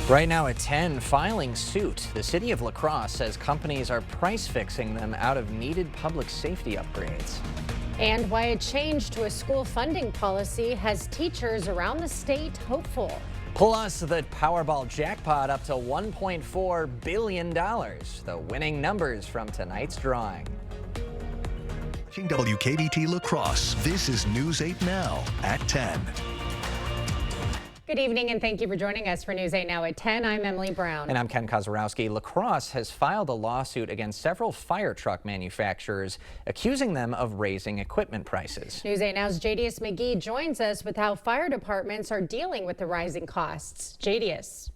Right now at 10, filing suit. The city of La Crosse says companies are price fixing them out of needed public safety upgrades. And why a change to a school funding policy has teachers around the state hopeful. Plus, the Powerball jackpot up to $1.4 billion. The winning numbers from tonight's drawing. WKDT La Crosse. This is News 8 Now at 10. Good evening and thank you for joining us for News 8 Now at 10. I'm Emily Brown. And I'm Ken Kozorowski. La Crosse has filed a lawsuit against several fire truck manufacturers, accusing them of raising equipment prices. News 8 Now's Jadius McGee joins us with how fire departments are dealing with the rising costs. Jadius.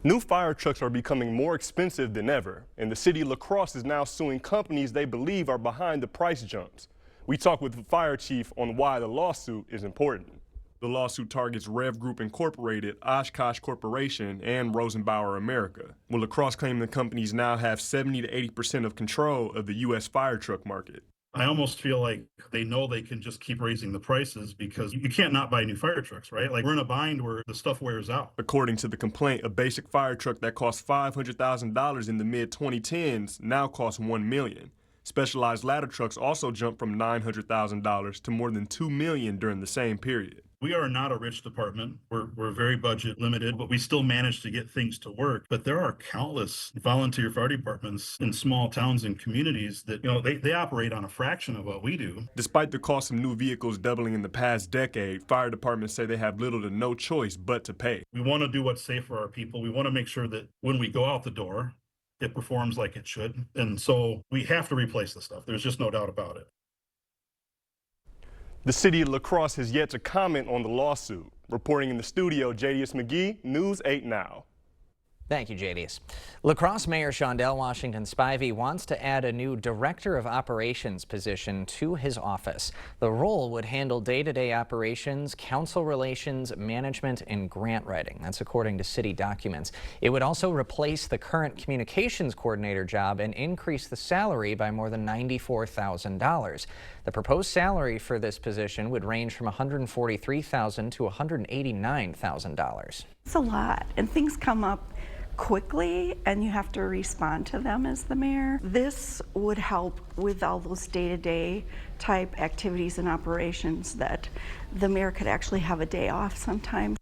New fire trucks are becoming more expensive than ever, and the city of La Crosse is now suing companies they believe are behind the price jumps. We talked with the fire chief on why the lawsuit is important. The lawsuit targets Rev Group Incorporated, Oshkosh Corporation, and Rosenbauer America. Well, La Crosse claimed the companies now have 70 to 80% of control of the U.S. fire truck market. I almost feel like they know they can just keep raising the prices because you can't not buy new fire trucks, right? Like we're in a bind where the stuff wears out. According to the complaint, a basic fire truck that cost $500,000 in the mid-2010s now costs $1 million. Specialized ladder trucks also jumped from $900,000 to more than $2 million during the same period. We are not a rich department. We're very budget limited, but we still manage to get things to work. But there are countless volunteer fire departments in small towns and communities that, they operate on a fraction of what we do. Despite the cost of new vehicles doubling in the past decade, fire departments say they have little to no choice but to pay. We want to do what's safe for our people. We want to make sure that when we go out the door, it performs like it should. And so we have to replace the stuff. There's just no doubt about it. The city of La Crosse has yet to comment on the lawsuit. Reporting in the studio, Jadius McGee, News 8 Now. Thank you, Jadius. La Crosse Mayor Shondell Washington Spivey wants to add a new Director of Operations position to his office. The role would handle day-to-day operations, council relations, management, and grant writing. That's according to city documents. It would also replace the current communications coordinator job and increase the salary by more than $94,000. The proposed salary for this position would range from $143,000 to $189,000. It's a lot, and things come up quickly and you have to respond to them as the mayor. This would help with all those day-to-day type activities and operations that the mayor could actually have a day off sometimes.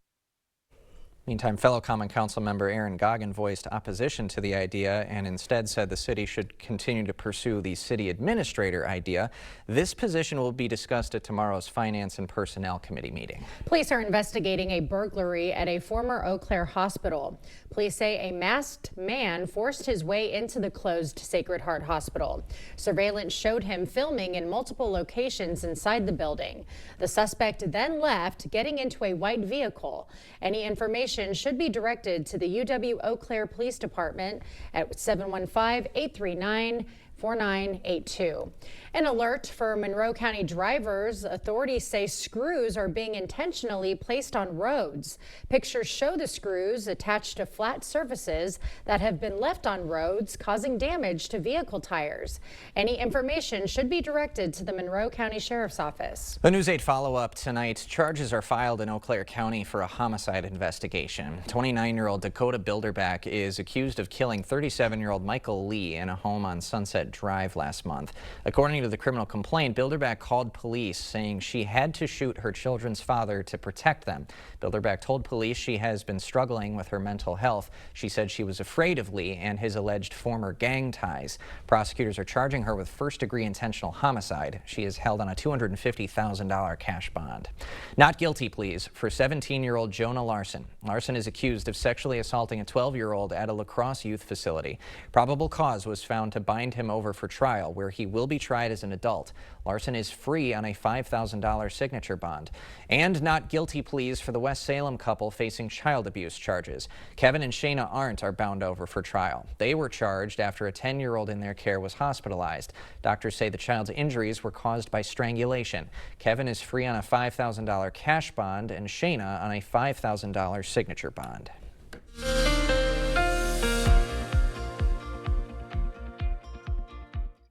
Meantime, fellow Common Council member Aaron Goggin voiced opposition to the idea and instead said the city should continue to pursue the city administrator idea. This position will be discussed at tomorrow's Finance and Personnel Committee meeting. Police are investigating a burglary at a former Eau Claire hospital. Police say a masked man forced his way into the closed Sacred Heart Hospital. Surveillance showed him filming in multiple locations inside the building. The suspect then left, getting into a white vehicle. Any information should be directed to the UW Eau Claire Police Department at 715-839-4982. An alert for Monroe County drivers. Authorities say screws are being intentionally placed on roads. Pictures show the screws attached to flat surfaces that have been left on roads, causing damage to vehicle tires. Any information should be directed to the Monroe County Sheriff's Office. The News 8 follow-up tonight. Charges are filed in Eau Claire County for a homicide investigation. 29-year-old Dakota Bilderback is accused of killing 37-year-old Michael Lee in a home on Sunset Drive last month. According to the criminal complaint, Bilderback called police saying she had to shoot her children's father to protect them. Bilderback told police she has been struggling with her mental health. She said she was afraid of Lee and his alleged former gang ties. Prosecutors are charging her with first-degree intentional homicide. She is held on a $250,000 cash bond. Not guilty pleas for 17-year-old Jonah Larson. Larson is accused of sexually assaulting a 12-year-old at a La Crosse youth facility. Probable cause was found to bind him over for trial, where he will be tried as an adult. Larson is free on a $5,000 signature bond. And not guilty pleas for the West Salem couple facing child abuse charges. Kevin and Shayna Arndt are bound over for trial. They were charged after a 10-year-old in their care was hospitalized. Doctors say the child's injuries were caused by strangulation. Kevin is free on a $5,000 cash bond and Shayna on a $5,000 signature bond.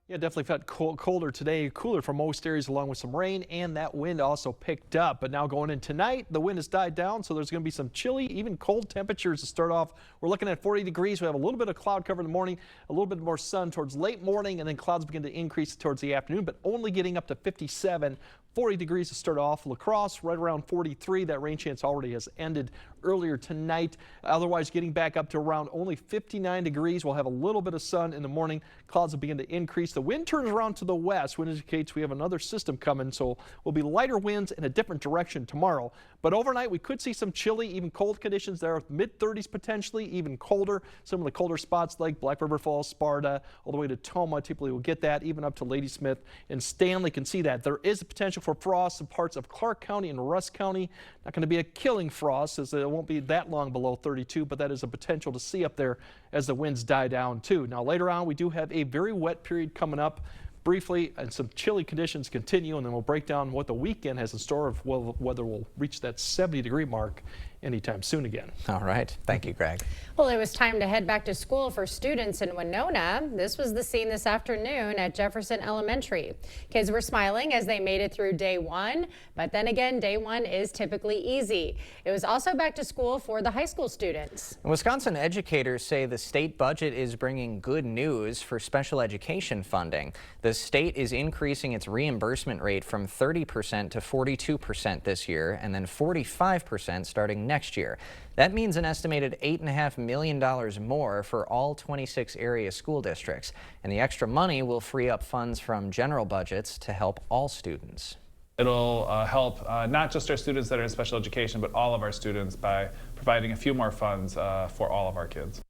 Yeah, definitely felt colder today, cooler for most areas along with some rain, and that wind also picked up. But now going in tonight, the wind has died down, so there's going to be some chilly, even cold temperatures to start off. We're looking at 40 degrees. We have a little bit of cloud cover in the morning, a little bit more sun towards late morning, and then clouds begin to increase towards the afternoon, but only getting up to 57. 40 degrees to start off. La Crosse right around 43. That rain chance already has ended earlier tonight. Otherwise, getting back up to around only 59 degrees. We'll have a little bit of sun in the morning. Clouds will begin to increase. The wind turns around to the west. Wind indicates we have another system coming, so we'll be lighter winds in a different direction tomorrow. But overnight, we could see some chilly, even cold conditions there. Mid-30s potentially, even colder. Some of the colder spots like Black River Falls, Sparta, all the way to Toma. Typically, we'll get that even up to Ladysmith and Stanley can see that. There is a potential for frost in parts of Clark County and Rusk County. Not going to be a killing frost as it won't be that long below 32, but that is a potential to see up there as the winds die down too. Now later on, we do have a very wet period coming up briefly, and some chilly conditions continue, and then we'll break down what the weekend has in store of whether we'll reach that 70-degree mark anytime soon again. All right. Thank you, Greg. Well, it was time to head back to school for students in Winona. This was the scene this afternoon at Jefferson Elementary. Kids were smiling as they made it through day one, but then again, day one is typically easy. It was also back to school for the high school students. Wisconsin educators say the state budget is bringing good news for special education funding. The state is increasing its reimbursement rate from 30% to 42% this year, and then 45% starting next year. That means an estimated $8.5 million more for all 26 area school districts. And the extra money will free up funds from general budgets to help all students. It'll help not just our students that are in special education, but all of our students by providing a few more funds for all of our kids.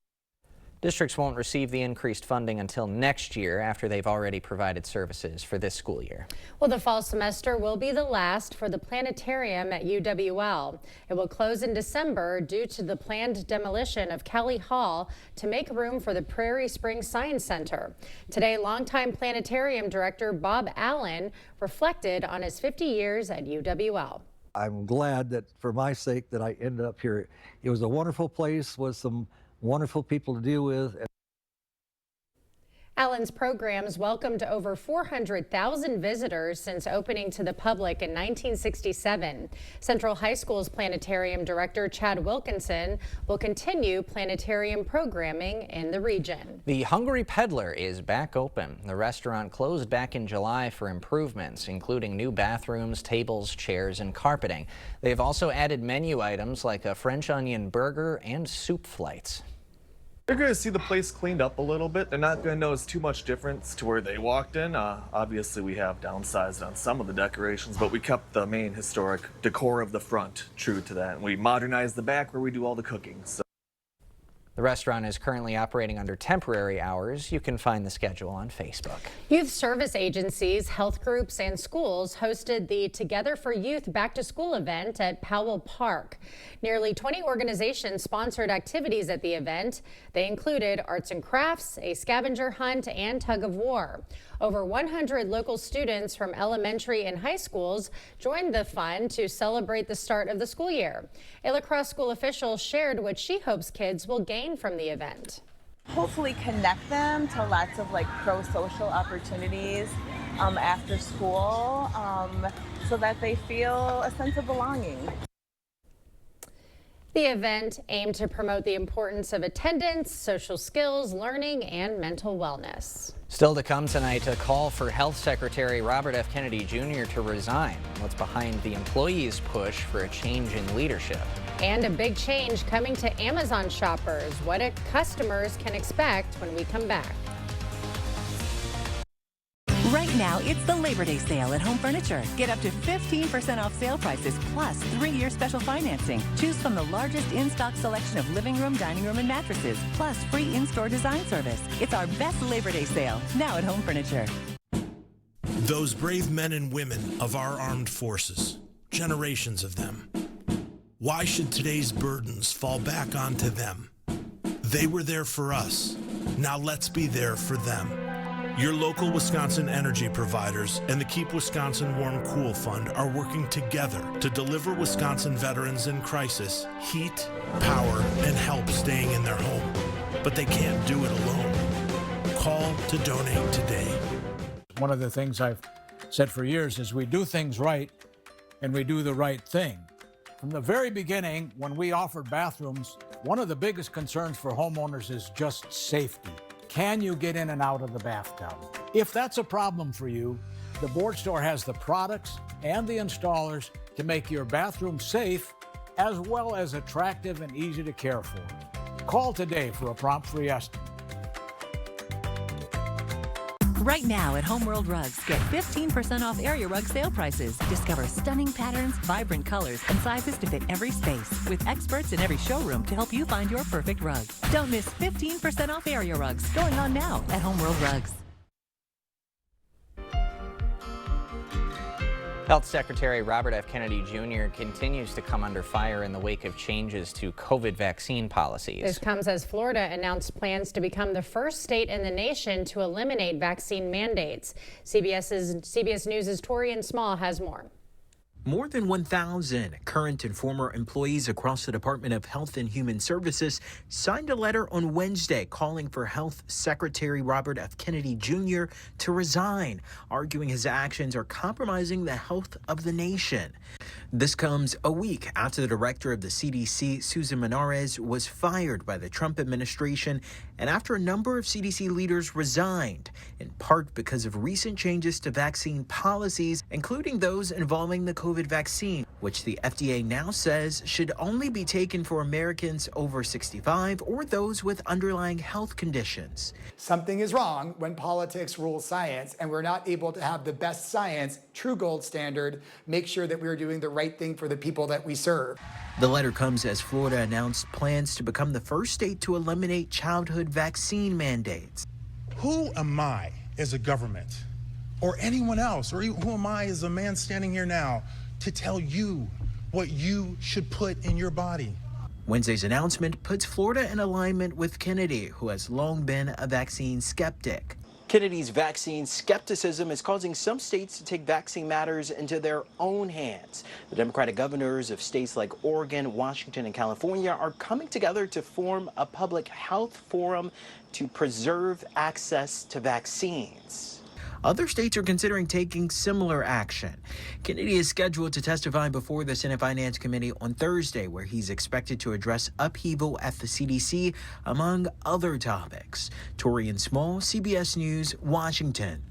Districts won't receive the increased funding until next year after they've already provided services for this school year. Well, the fall semester will be the last for the planetarium at UWL. It will close in December due to the planned demolition of Kelly Hall to make room for the Prairie Springs Science Center. Today, longtime planetarium director Bob Allen reflected on his 50 years at UWL. I'm glad that for my sake that I ended up here. It was a wonderful place with some wonderful people to deal with. Allen's programs welcomed over 400,000 visitors since opening to the public in 1967. Central High School's planetarium director Chad Wilkinson will continue planetarium programming in the region. The Hungry Peddler is back open. The restaurant closed back in July for improvements, including new bathrooms, tables, chairs, and carpeting. They've also added menu items like a French onion burger and soup flights. They're going to see the place cleaned up a little bit. They're not going to notice too much difference to where they walked in. Obviously, we have downsized on some of the decorations, but we kept the main historic decor of the front true to that. And we modernized the back where we do all the cooking. So. The restaurant is currently operating under temporary hours. You can find the schedule on Facebook. Youth service agencies, health groups, and schools hosted the Together for Youth Back to School event at Powell Park. Nearly 20 organizations sponsored activities at the event. They included arts and crafts, a scavenger hunt, and tug of war. Over 100 local students from elementary and high schools joined the fun to celebrate the start of the school year. A La Crosse school official shared what she hopes kids will gain from the event. Hopefully connect them to lots of pro-social opportunities after school so that they feel a sense of belonging. The event aimed to promote the importance of attendance, social skills, learning, and mental wellness. Still to come tonight, a call for Health Secretary Robert F. Kennedy Jr. to resign. What's behind the employees' push for a change in leadership? And a big change coming to Amazon shoppers. What customers can expect when we come back. Right now, it's the Labor Day sale at Home Furniture. Get up to 15% off sale prices plus 3-year special financing. Choose from the largest in-stock selection of living room, dining room, and mattresses, plus free in-store design service. It's our best Labor Day sale, now at Home Furniture. Those brave men and women of our armed forces, generations of them. Why should today's burdens fall back onto them? They were there for us. Now let's be there for them. Your local Wisconsin energy providers and the Keep Wisconsin Warm Cool Fund are working together to deliver Wisconsin veterans in crisis heat, power, and help staying in their home. But they can't do it alone. Call to donate today. One of the things I've said for years is we do things right and we do the right thing. From the very beginning, when we offered bathrooms, one of the biggest concerns for homeowners is just safety. Can you get in and out of the bathtub? If that's a problem for you, the Board Store has the products and the installers to make your bathroom safe as well as attractive and easy to care for. Call today for a prompt free estimate. Right now at Homeworld Rugs, get 15% off area rug sale prices. Discover stunning patterns, vibrant colors, and sizes to fit every space, with experts in every showroom to help you find your perfect rug. Don't miss 15% off area rugs going on now at Homeworld Rugs. Health Secretary Robert F. Kennedy Jr. continues to come under fire in the wake of changes to COVID vaccine policies. This comes as Florida announced plans to become the first state in the nation to eliminate vaccine mandates. CBS News' Torian Small has more. More than 1,000 current and former employees across the Department of Health and Human Services signed a letter on Wednesday calling for Health Secretary Robert F. Kennedy Jr. to resign, arguing his actions are compromising the health of the nation. This comes a week after the director of the CDC, Susan Menares, was fired by the Trump administration and after a number of CDC leaders resigned, in part because of recent changes to vaccine policies, including those involving the COVID vaccine, which the FDA now says should only be taken for Americans over 65 or those with underlying health conditions. Something is wrong when politics rules science and we're not able to have the best science, true gold standard, make sure that we're doing the right thing for the people that we serve. The letter comes as Florida announced plans to become the first state to eliminate childhood vaccine mandates. Who am I as a government or anyone else, or who am I as a man standing here now to tell you what you should put in your body? Wednesday's announcement puts Florida in alignment with Kennedy, who has long been a vaccine skeptic. Kennedy's vaccine skepticism is causing some states to take vaccine matters into their own hands. The Democratic governors of states like Oregon, Washington, and California are coming together to form a public health forum to preserve access to vaccines. Other states are considering taking similar action. Kennedy is scheduled to testify before the Senate Finance Committee on Thursday, where he's expected to address upheaval at the CDC, among other topics. Torian Small, CBS News, Washington.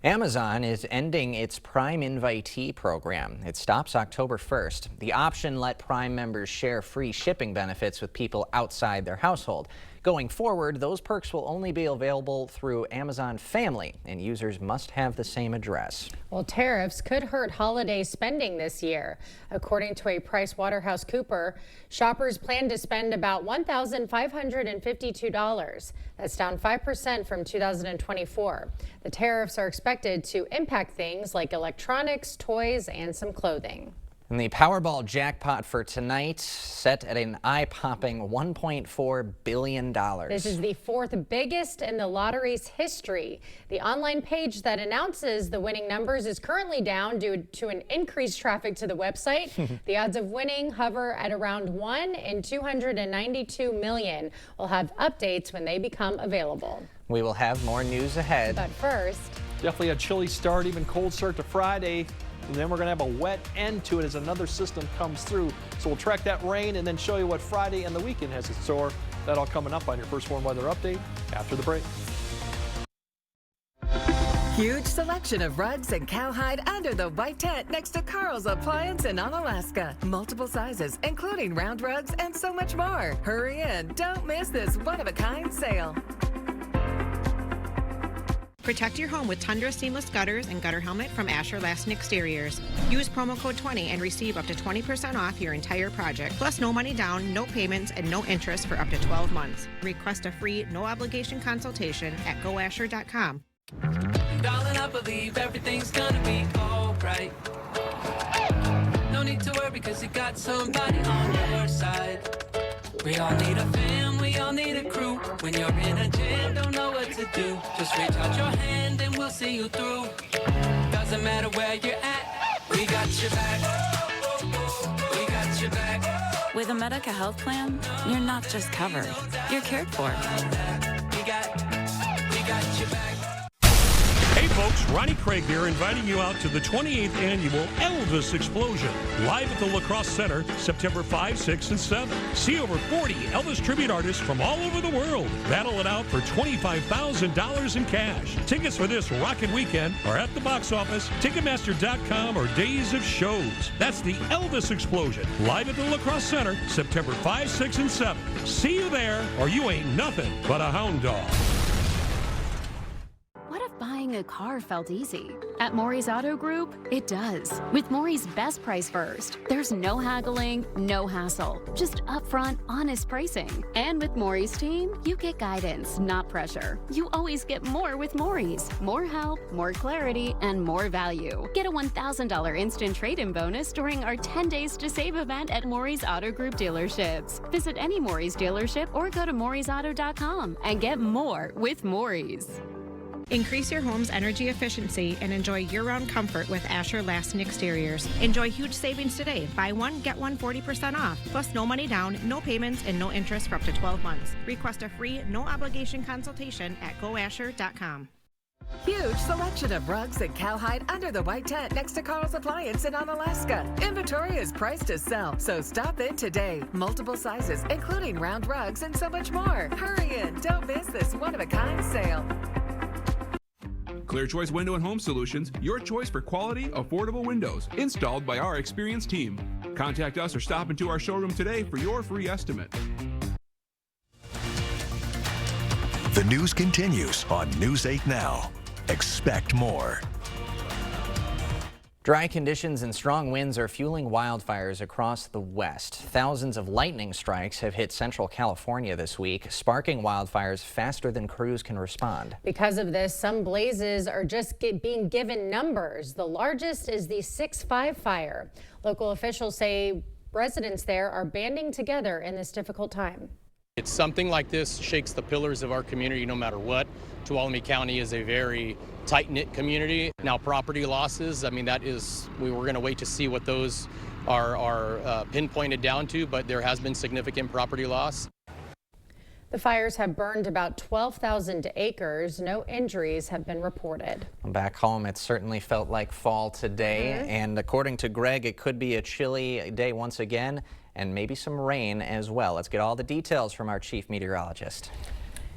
Amazon is ending its Prime Invitee program. It stops October 1st. The option let Prime members share free shipping benefits with people outside their household. Going forward, those perks will only be available through Amazon Family, and users must have the same address. Well, tariffs could hurt holiday spending this year. According to a PricewaterhouseCoopers, shoppers plan to spend about $1,552. That's down 5% from 2024. The tariffs are expected to impact things like electronics, toys, and some clothing. And the Powerball jackpot for tonight set at an eye-popping $1.4 billion. This is the fourth biggest in the lottery's history. The online page that announces the winning numbers is currently down due to an increased traffic to the website. The odds of winning hover at around 1 in 292 million. We'll have updates when they become available. We will have more news ahead. But first, definitely a chilly start, even cold start to Friday. And then we're going to have a wet end to it as another system comes through. So we'll track that rain and then show you what Friday and the weekend has in store. That all coming up on your First Warn Weather Update after the break. Huge selection of rugs and cowhide under the white tent next to Carl's Appliance in Onalaska. Multiple sizes, including round rugs and so much more. Hurry in. Don't miss this one-of-a-kind sale. Protect your home with Tundra seamless gutters and gutter helmet from Asher Laston Exteriors. Use promo code 20 and receive up to 20% off your entire project. Plus no money down, no payments, and no interest for up to 12 months. Request a free, no obligation consultation at goasher.com. Darling, I believe everything's gonna be alright. No need to worry because you got somebody on your side. We all need a fam, we all need a crew. When you're in a jam, don't know what to do. Just reach out your hand and we'll see you through. Doesn't matter where you're at, we got your back. We got your back. With a Medica health plan, you're not just covered, you're cared for. We got your back. Hey folks, Ronnie Craig here, inviting you out to the 28th annual Elvis Explosion, live at the La Crosse Center, September 5, 6, and 7. See over 40 Elvis tribute artists from all over the world. Battle it out for $25,000 in cash. Tickets for this rockin' weekend are at the box office, Ticketmaster.com, or Days of Shows. That's the Elvis Explosion, live at the La Crosse Center, September 5, 6, and 7. See you there, or you ain't nothing but a hound dog. What if buying a car felt easy? At Maury's Auto Group, it does. With Maury's Best Price First, there's no haggling, no hassle, just upfront, honest pricing. And with Maury's team, you get guidance, not pressure. You always get more with Maury's. More help, more clarity, and more value. Get a $1,000 instant trade-in bonus during our 10 Days to Save event at Maury's Auto Group dealerships. Visit any Maury's dealership or go to maurysauto.com and get more with Maury's. Increase your home's energy efficiency and enjoy year-round comfort with Asher Lasting Exteriors. Enjoy huge savings today. Buy one, get one 40% off. Plus no money down, no payments, and no interest for up to 12 months. Request a free, no-obligation consultation at goasher.com. Huge selection of rugs and cowhide under the white tent next to Carl's Appliance in Onalaska. Inventory is priced to sell, so stop in today. Multiple sizes, including round rugs and so much more. Hurry in, don't miss this one-of-a-kind sale. Clear Choice Window and Home Solutions, your choice for quality, affordable windows, installed by our experienced team. Contact us or stop into our showroom today for your free estimate. The news continues on News 8 Now. Expect more. Dry conditions and strong winds are fueling wildfires across the West. Thousands of lightning strikes have hit Central California this week, sparking wildfires faster than crews can respond. Because of this, some blazes are just being given numbers. The largest is the 6.5 fire. Local officials say residents there are banding together in this difficult time. It's something like this shakes the pillars of our community no matter what. Tuolumne County is a very tight-knit community. Now property losses, I mean, we were going to wait to see what those are pinpointed down to, but there has been significant property loss. The fires have burned about 12,000 acres. No injuries have been reported. Back home, it certainly felt like fall today. And according to Greg, it could be a chilly day once again, and maybe some rain as well. Let's get all the details from our chief meteorologist.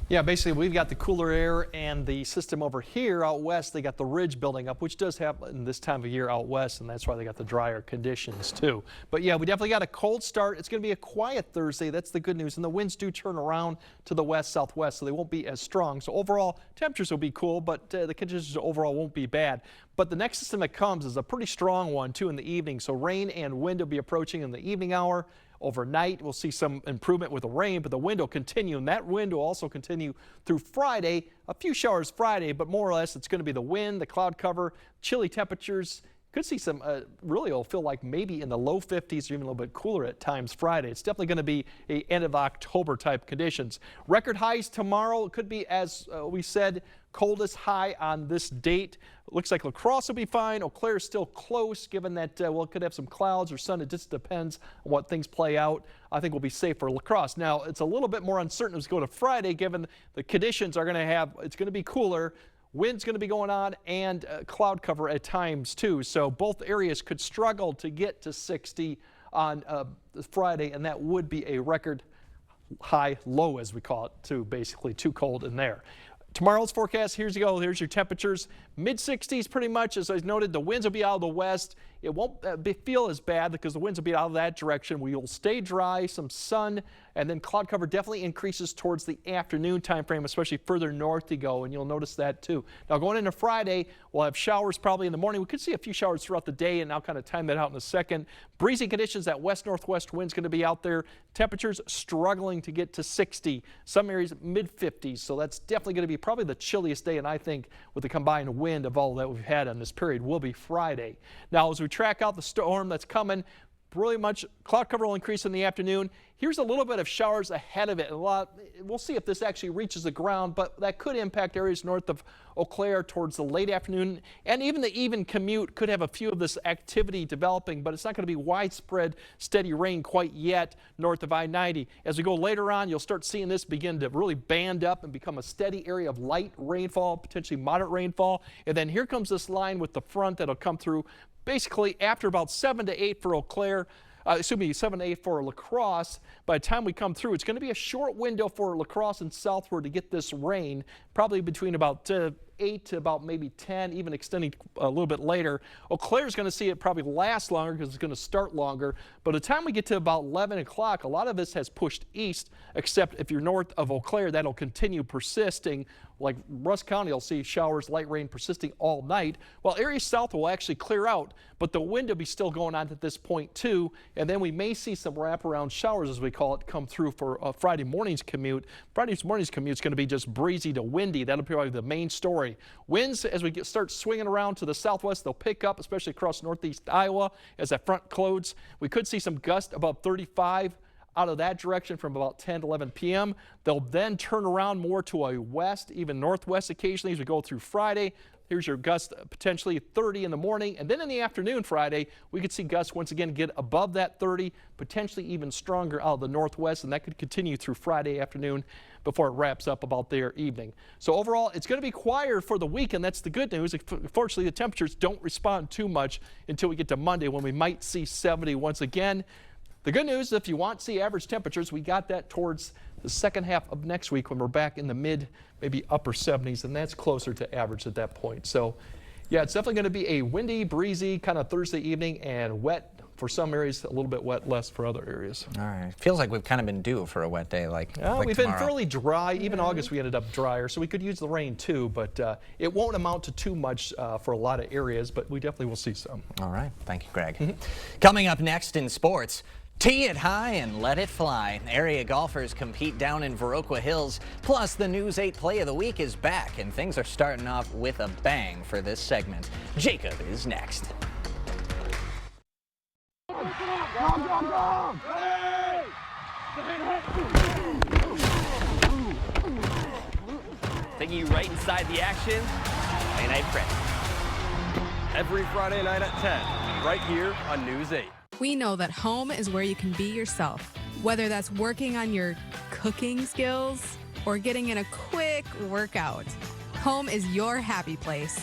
Yeah, basically we've got the cooler air and the system over here out west. They got the ridge building up, which does happen this time of year out west, and that's why they got the drier conditions too. But yeah, we definitely got a cold start. It's going to be a quiet Thursday. That's the good news. And the winds do turn around to the west southwest, so they won't be as strong. So overall, temperatures will be cool, but the conditions overall won't be bad. But the next system that comes is a pretty strong one too in the evening. So rain and wind will be approaching in the evening hour. Overnight, we'll see some improvement with the rain, but the wind will continue, and that wind will also continue through Friday. A few showers Friday, but more or less it's going to be the wind, the cloud cover, chilly temperatures. Could see some, really it'll feel like maybe in the low 50s or even a little bit cooler at times Friday. It's definitely going to be a end of October type conditions. Record highs tomorrow. It could be, as we said, coldest high on this date. Looks like La Crosse will be fine. Eau Claire is still close, given that, well, it could have some clouds or sun. It just depends on what things play out. I think we'll be safe for La Crosse. Now, it's a little bit more uncertain as we go to Friday, given the conditions are going to have, it's going to be cooler. Wind's going to be going on, and cloud cover at times too. So both areas could struggle to get to 60 on Friday, and that would be a record high low, as we call it, too. Basically too cold in there. Tomorrow's forecast, here's you go. Here's your temperatures. Mid-60s pretty much. As I noted, the winds will be out of the west. It won't feel as bad because the winds will be out of that direction. We will stay dry, some sun, and then cloud cover definitely increases towards the afternoon time frame, especially further north you go, and you'll notice that too. Now going into Friday, we'll have showers probably in the morning. We could see a few showers throughout the day, and I'll kind of time that out in a second. Breezy conditions, that west-northwest wind's going to be out there. Temperatures struggling to get to 60. Some areas mid-50s, so that's definitely going to be probably the chilliest day, and I think with the combined wind of all that we've had on this period will be Friday. Now as we track out the storm that's coming, really much. Cloud cover will increase in the afternoon. Here's a little bit of showers ahead of it. We'll see if this actually reaches the ground, but that could impact areas north of Eau Claire towards the late afternoon. And even the even commute could have a few of this activity developing, but it's not going to be widespread steady rain quite yet north of I-90. As we go later on, you'll start seeing this begin to really band up and become a steady area of light rainfall, potentially moderate rainfall. And then here comes this line with the front that'll come through basically after about 7 to 8 for Eau Claire. 7 to 8 for La Crosse. By the time we come through, it's going to be a short window for La Crosse and southward to get this rain, probably between about 8 to about maybe 10, even extending a little bit later. Eau Claire is going to see it probably last longer because it's going to start longer. By the time we get to about 11 o'clock, a lot of this has pushed east, except if you're north of Eau Claire, that'll continue persisting. Like Russ County will see showers, light rain persisting all night, while areas south will actually clear out, but the wind will be still going on at this point too, and then we may see some wraparound showers, as we call it, come through for Friday morning's commute. Friday's morning's commute is going to be just breezy to windy. That'll be probably the main story. Winds, as we start swinging around to the southwest, they'll pick up, especially across northeast Iowa as that front closes. We could see some gusts above 35 out of that direction from about 10 to 11 p.m. They'll then turn around more to a west, even northwest occasionally as we go through Friday. Here's your gusts potentially 30 in the morning, and then in the afternoon Friday, we could see gusts once again get above that 30, potentially even stronger out of the northwest, and that could continue through Friday afternoon before it wraps up about their evening. So overall, it's going to be quieter for the weekend. That's the good news. Unfortunately, the temperatures don't respond too much until we get to Monday when we might see 70 once again. The good news, if you want to see average temperatures, we got that towards the second half of next week when we're back in the mid, maybe upper 70s, and that's closer to average at that point. So, yeah, it's definitely going to be a windy, breezy kind of Thursday evening and wet for some areas, a little bit wet, less for other areas. All right. Feels like we've kind of been due for a wet day like we've tomorrow. been fairly dry. Even August we ended up drier, so we could use the rain too, but it won't amount to too much for a lot of areas, but we definitely will see some. All right. Thank you, Greg. Coming up next in sports, tee it high and let it fly. Area golfers compete down in Viroqua Hills. Plus, the News 8 Play of the Week is back, and things are starting off with a bang for this segment. Jacob is next. Taking you right inside the action, Friday Night Prep. Every Friday night at 10, right here on News 8. We know that home is where you can be yourself, whether that's working on your cooking skills or getting in a quick workout. Home is your happy place.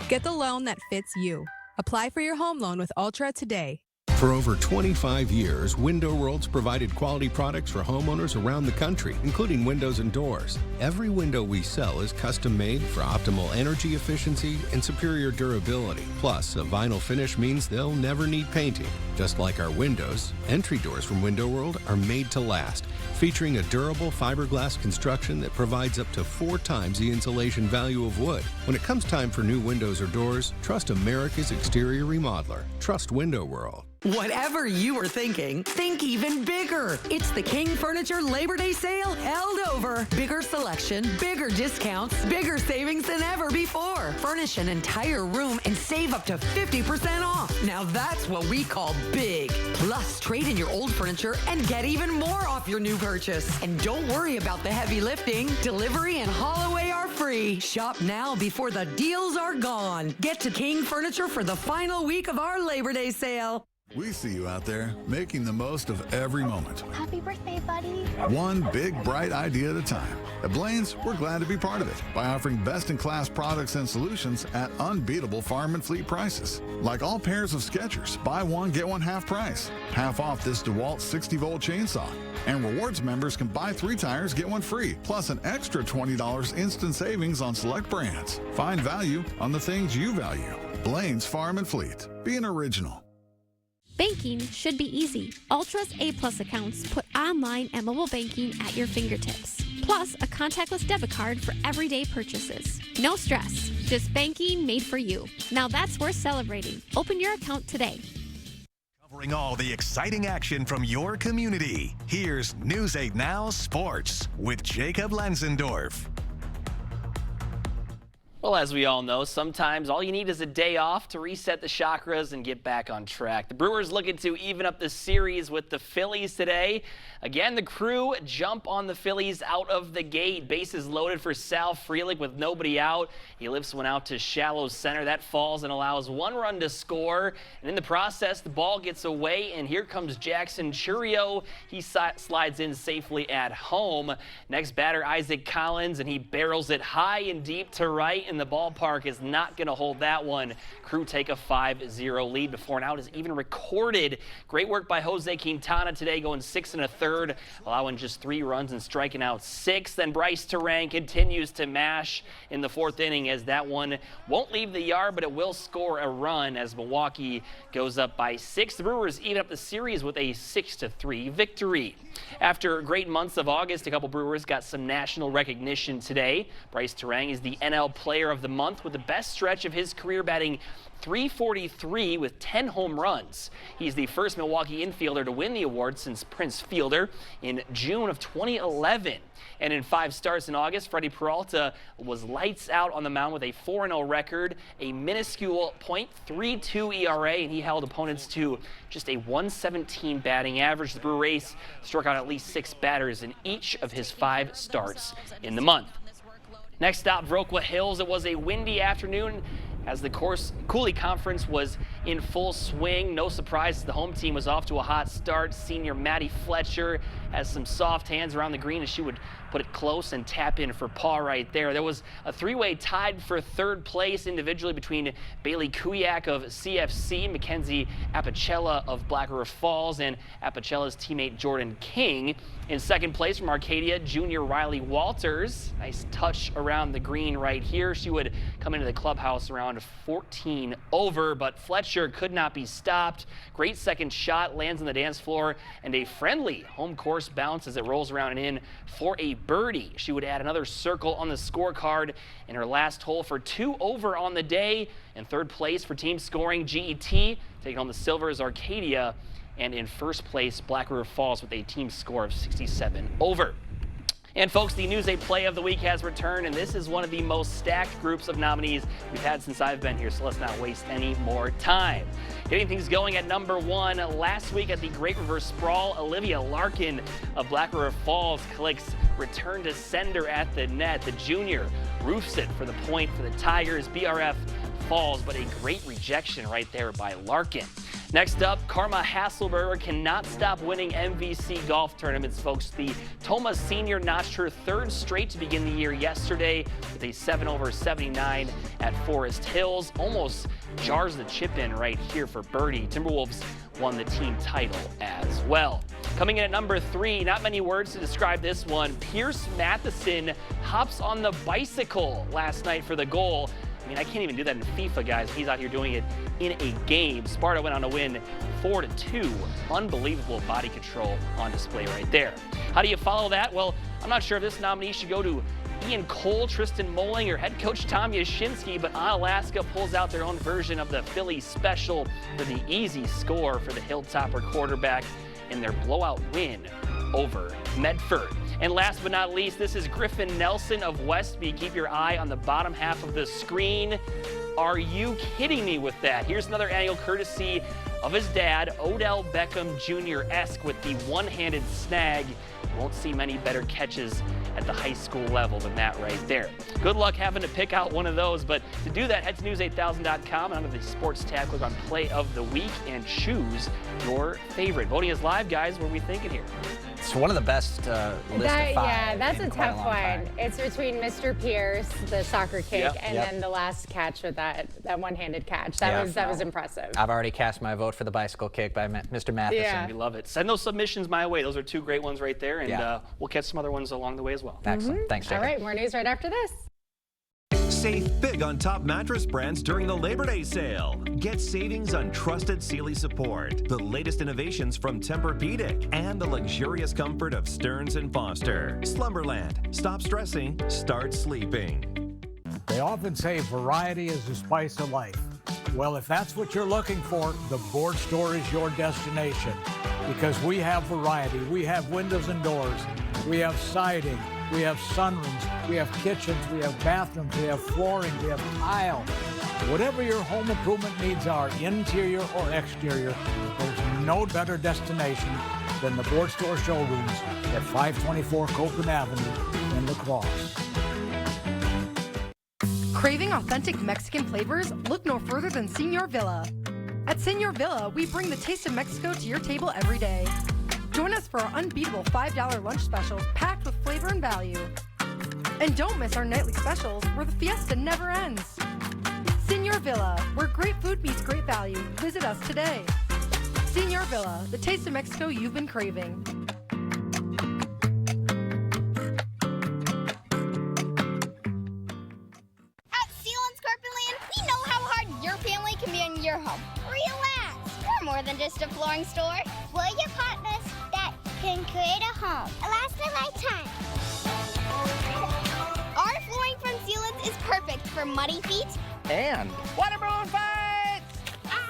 Get the loan that fits you. Apply for your home loan with Ultra today. For over 25 years, Window World's provided quality products for homeowners around the country, including windows and doors. Every window we sell is custom made for optimal energy efficiency and superior durability. Plus, a vinyl finish means they'll never need painting. Just like our windows, entry doors from Window World are made to last, featuring a durable fiberglass construction that provides up to 4 times the insulation value of wood. When it comes time for new windows or doors, trust America's exterior remodeler. Trust Window World. Whatever you were thinking, think even bigger. It's the King Furniture Labor Day sale held over. Bigger selection, bigger discounts, bigger savings than ever before. Furnish an entire room and save up to 50% off. Now that's what we call big. Plus, trade in your old furniture and get even more off your new purchase. And don't worry about the heavy lifting. Delivery and haul away are free. Shop now before the deals are gone. Get to King Furniture for the final week of our Labor Day sale. We see you out there making the most of every moment. Happy birthday, buddy. One big, bright idea at a time. At Blaine's, we're glad to be part of it by offering best-in-class products and solutions at unbeatable farm and fleet prices. Like all pairs of Skechers, buy one, get one half price. Half off this DeWalt 60-volt chainsaw. And rewards members can buy 3 tires, get one free, plus an extra $20 instant savings on select brands. Find value on the things you value. Blaine's Farm and Fleet. Be an original. Banking should be easy. Ultra's A+ accounts put online and mobile banking at your fingertips. Plus, a contactless debit card for everyday purchases. No stress, just banking made for you. Now that's worth celebrating. Open your account today. Covering all the exciting action from your community. Here's News 8 Now Sports with Jacob Lenzendorf. Well, as we all know, sometimes all you need is a day off to reset the chakras and get back on track. The Brewers looking to even up the series with the Phillies today. Again, the Crew jump on the Phillies out of the gate. Bases loaded for Sal Frelick with nobody out. He lifts one out to shallow center. That falls and allows one run to score. And in the process, the ball gets away, and here comes Jackson Chourio. He slides in safely at home. Next batter, Isaac Collins, and he barrels it high and deep to right, and the ballpark is not going to hold that one. Crew take a 5-0 lead before an out is even recorded. Great work by Jose Quintana today, going 6 1/3, allowing just 3 runs and striking out 6. Then Bryce Terang continues to mash in the 4th inning, as that one won't leave the yard, but it will score a run as Milwaukee goes up by 6. The Brewers even up the series with a 6-3 victory. After great months of August, a couple Brewers got some national recognition today. Bryce Terang is the NL Player of the Month with the best stretch of his career, batting .343 with 10 home runs. He's the first Milwaukee infielder to win the award since Prince Fielder in June of 2011. And in 5 starts in August, Freddie Peralta was lights out on the mound with a 4-0 record, a minuscule .32 ERA, and he held opponents to just a .117 batting average. The Brewer Ace struck out at least 6 batters in each of his 5 starts in the month. Next stop, Viroqua Hills. It was a windy afternoon as the Cooley Conference was in full swing. No surprise, the home team was off to a hot start. Senior Maddie Fletcher has some soft hands around the green as she would put it close and tap in for Paul right there. There was a 3-way tied for 3rd place individually between Bailey Kuyak of CFC, Mackenzie Apicella of Black River Falls, and Apicella's teammate Jordan King. In 2nd place from Arcadia, junior Riley Walters. Nice touch around the green right here. She would come into the clubhouse around 14 over, but Fletcher could not be stopped. Great second shot, lands on the dance floor, and a friendly home course bounce as it rolls around and in for a birdie. She would add another circle on the scorecard in her last hole for 2 over on the day. In 3rd place for team scoring, GET taking on the silver is Arcadia. And in 1st place, Black River Falls with a team score of 67 over. And folks, the News 8 Play of the Week has returned, and this is one of the most stacked groups of nominees we've had since I've been here, so let's not waste any more time. Getting things going at number 1, last week at the Great River Sprawl, Olivia Larkin of Black River Falls clicks return to sender at the net. The junior roofs it for the point for the Tigers. BRF falls, but a great rejection right there by Larkin. Next up, Karma Hasselberger cannot stop winning MVC golf tournaments, folks. The Toma senior notched her 3rd straight to begin the year yesterday with a 7 over 79 at Forest Hills. Almost jars the chip in right here for birdie. Timberwolves won the team title as well. Coming in at number 3, not many words to describe this one. Pierce Matheson hops on the bicycle last night for the goal. I mean, I can't even do that in FIFA, guys. He's out here doing it in a game. Sparta went on to win 4-2. Unbelievable body control on display right there. How do you follow that? Well, I'm not sure if this nominee should go to Ian Cole, Tristan Moling, or head coach Tom Yashinsky, but Onalaska pulls out their own version of the Philly special for the easy score for the Hilltopper quarterback in their blowout win over Medford. And last but not least, this is Griffin Nelson of Westby. Keep your eye on the bottom half of the screen. Are you kidding me with that? Here's another annual courtesy of his dad, Odell Beckham Jr.-esque with the one-handed snag. You won't see many better catches at the high school level than that right there. Good luck having to pick out one of those, but to do that, head to news8000.com and under the sports tab, click on Play of the Week and choose your favorite. Voting is live, guys. What are we thinking here? It's one of the best list of 5. Yeah, that's a tough one. Time. It's between Mr. Pierce, the soccer kick, and then the last catch with that one-handed catch. That was impressive. I've already cast my vote for the bicycle kick by Mr. Matheson. Yeah. We love it. Send those submissions my way. Those are 2 great ones right there, and we'll catch some other ones along the way as well. Excellent. Thanks, Jacob. All right, more news right after this. Save big on top mattress brands during the Labor Day sale. Get savings on trusted Sealy support, the latest innovations from Tempur-Pedic, and the luxurious comfort of Stearns & Foster. Slumberland. Stop stressing, start sleeping. They often say variety is the spice of life. Well, if that's what you're looking for, the Board Store is your destination because we have variety. We have windows and doors. We have siding. we have sunrooms, we have kitchens, we have bathrooms, we have flooring, we have tile. Whatever your home improvement needs are, interior or exterior, there's no better destination than the Board Store showrooms at 524 Copeland Avenue in La Crosse. Craving authentic Mexican flavors? Look no further than Señor Villa. At Señor Villa, we bring the taste of Mexico to your table every day. Join us for our unbeatable $5 lunch specials packed with flavor and value. And don't miss our nightly specials where the fiesta never ends. Señor Villa, where great food meets great value. Visit us today. Señor Villa, the taste of Mexico you've been craving. At Sealands Carpetland, we know how hard your family can be in your home. Relax, we're more than just a flooring store. We're your partners that can create a home. It lasts a lifetime. Our flooring from Sealands is perfect for muddy feet and water balloon fights.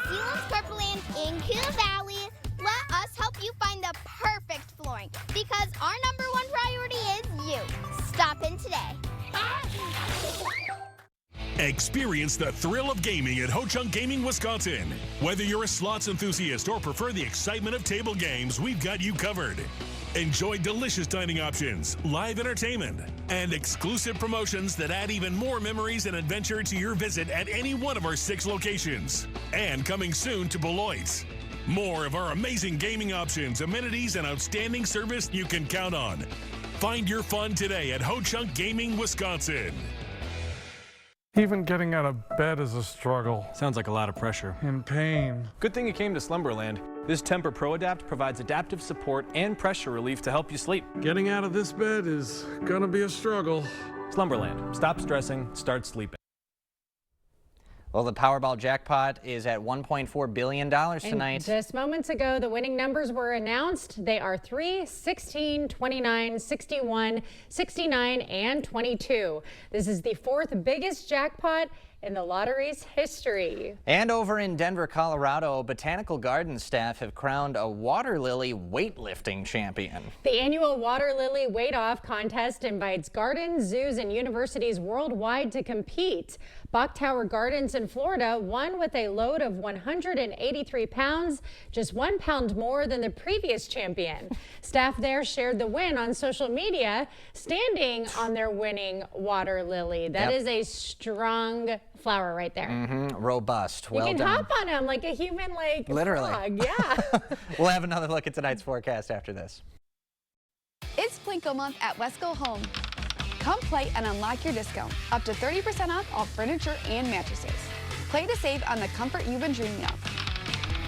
Sealands Carpetland in Coon Valley. Let us help you find the perfect flooring because our #1 priority is you. Stop in today. Experience the thrill of gaming at Ho-Chunk Gaming, Wisconsin. Whether you're a slots enthusiast or prefer the excitement of table games, we've got you covered. Enjoy delicious dining options, live entertainment, and exclusive promotions that add even more memories and adventure to your visit at any one of our 6 locations. And coming soon to Beloit. More of our amazing gaming options, amenities, and outstanding service you can count on. Find your fun today at Ho-Chunk Gaming, Wisconsin. Even getting out of bed is a struggle. Sounds like a lot of pressure. And pain. Good thing you came to Slumberland. This Tempur ProAdapt provides adaptive support and pressure relief to help you sleep. Getting out of this bed is gonna be a struggle. Slumberland. Stop stressing, start sleeping. Well, the Powerball jackpot is at $1.4 billion tonight. And just moments ago, the winning numbers were announced. They are 3, 16, 29, 61, 69, and 22. This is the 4th biggest jackpot in the lottery's history. And over in Denver, Colorado, Botanical Gardens staff have crowned a water lily weightlifting champion. The annual Water Lily Weight-Off contest invites gardens, zoos, and universities worldwide to compete. Bok Tower Gardens in Florida won with a load of 183 pounds, just 1 pound more than the previous champion. Staff there shared the win on social media, standing on their winning water lily. That is a strong flower right there. Robust. Well you can done. hop on him like a human, like literally. frog. Yeah. We'll have another look at tonight's forecast after this. It's Plinko month at Wesco Home. Come play and unlock your discount. Up to 30% off all furniture and mattresses. Play to save on the comfort you've been dreaming of.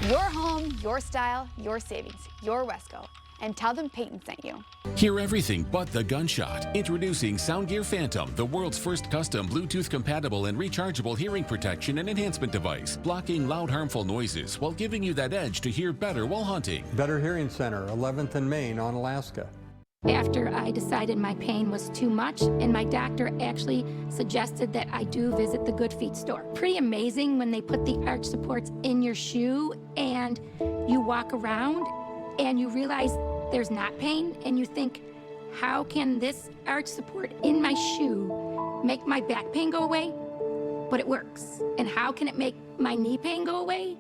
Your home, your style, your savings, your Wesco. And tell them Peyton sent you. Hear everything but the gunshot. Introducing Soundgear Phantom, the world's first custom Bluetooth-compatible and rechargeable hearing protection and enhancement device, blocking loud, harmful noises while giving you that edge to hear better while hunting. Better Hearing Center, 11th and Main on Alaska. After I decided my pain was too much, and my doctor actually suggested that I do visit the Good Feet store. Pretty amazing when they put the arch supports in your shoe and you walk around and you realize there's not pain, and you think, how can this arch support in my shoe make my back pain go away? But it works. And how can it make my knee pain go away?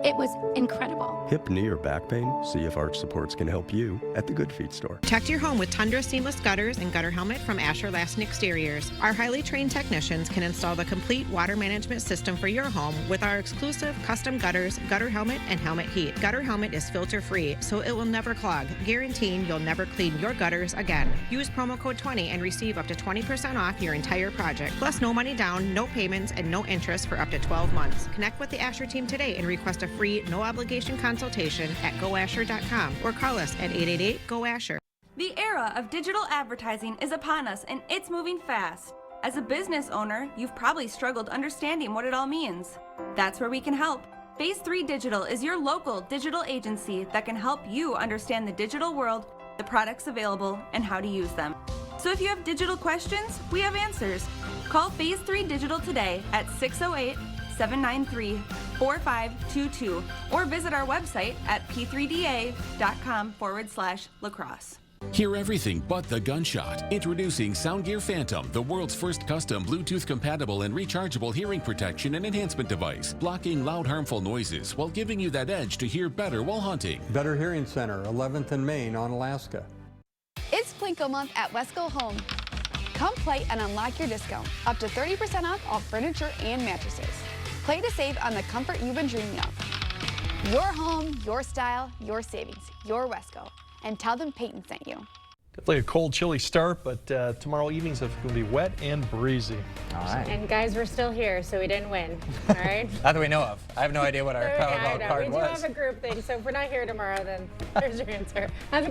It was incredible. Hip, knee, or back pain? See if Arch Supports can help you at the Good Feet store. Protect your home with Tundra Seamless Gutters and Gutter Helmet from Asher Lasting Exteriors. Our highly trained technicians can install the complete water management system for your home with our exclusive custom gutters, Gutter Helmet, and Helmet Heat. Gutter Helmet is filter-free, so it will never clog, guaranteeing you'll never clean your gutters again. Use promo code 20 and receive up to 20% off your entire project. Plus, no money down, no payments, and no interest for up to 12 months. Connect with the Asher team today and request a free, no-obligation consultation at goasher.com or call us at 888-GO-ASHER. The era of digital advertising is upon us, and it's moving fast. As a business owner, you've probably struggled understanding what it all means. That's where we can help. Phase 3 Digital is your local digital agency that can help you understand the digital world, the products available, and how to use them. So if you have digital questions, we have answers. Call Phase 3 Digital today at 608-793-4522 or visit our website at p3da.com/lacrosse. Hear everything but the gunshot. Introducing Soundgear Phantom, the world's first custom Bluetooth-compatible and rechargeable hearing protection and enhancement device, blocking loud, harmful noises while giving you that edge to hear better while hunting. Better Hearing Center, 11th and Main on Alaska. It's Plinko month at Wesco Home. Come play and unlock your discount. Up to 30% off all furniture and mattresses. Play to save on the comfort you've been dreaming of. Your home, your style, your savings, your Wesco. And tell them Peyton sent you. Definitely a cold, chilly start, but tomorrow evening's going to be wet and breezy. All right. And guys, we're still here, so we didn't win. All right? Not that we know of. I have no idea what our Powerball card We was. do have a group thing, so if we're not here tomorrow, then there's your answer. Have a